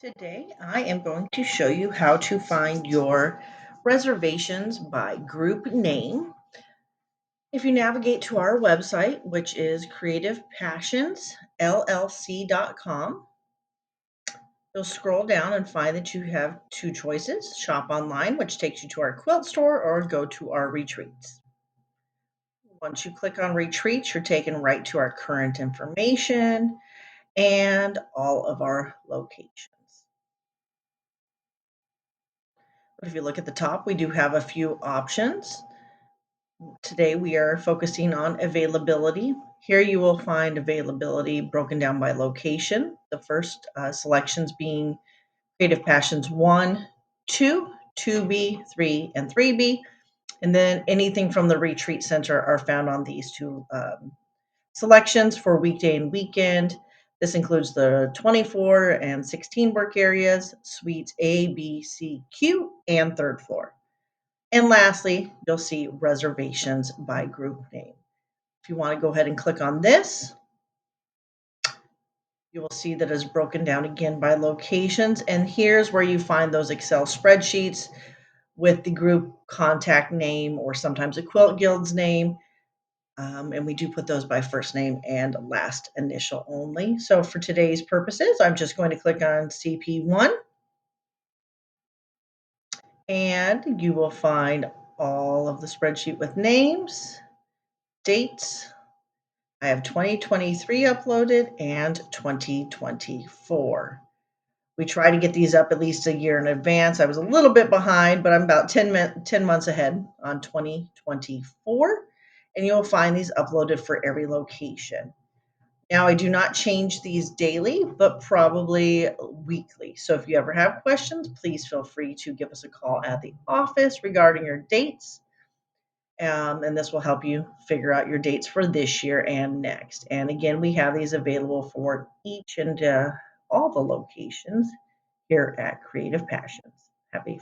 Today, I am going to show you how to find your reservations by group name. If you navigate to our website, which is creativepassions.llc.com, you'll scroll down and find that you have two choices: shop online, which takes you to our quilt store, or go to our retreats. Once you click on retreats, you're taken right to our current information and all of our locations. But if you look at the top, we do have a few options. Today we are focusing on availability. Here you will find availability broken down by location. The first selections being Creative Passions 1, 2, 2B, 3, and 3B. And then anything from the Retreat Center are found on these two selections for weekday and weekend. This includes the 24 and 16 work areas, suites A, B, C, Q, and third floor. And lastly, you'll see reservations by group name. If you want to go ahead and click on this, you will see that it's broken down again by locations. And here's where you find those Excel spreadsheets with the group contact name or sometimes a quilt guild's name. And we do put those by first name and last initial only. So for today's purposes, I'm just going to click on CP1 and you will find all of the spreadsheet with names, dates. I have 2023 uploaded and 2024. We try to get these up at least a year in advance. I was a little bit behind, but I'm about 10 months ahead on 2024. And you'll find these uploaded for every location. Now, I do not change these daily, but probably weekly. So if you ever have questions, please feel free to give us a call at the office regarding your dates. And this will help you figure out your dates for this year and next. And again, we have these available for each and all the locations here at Creative Passions. Happy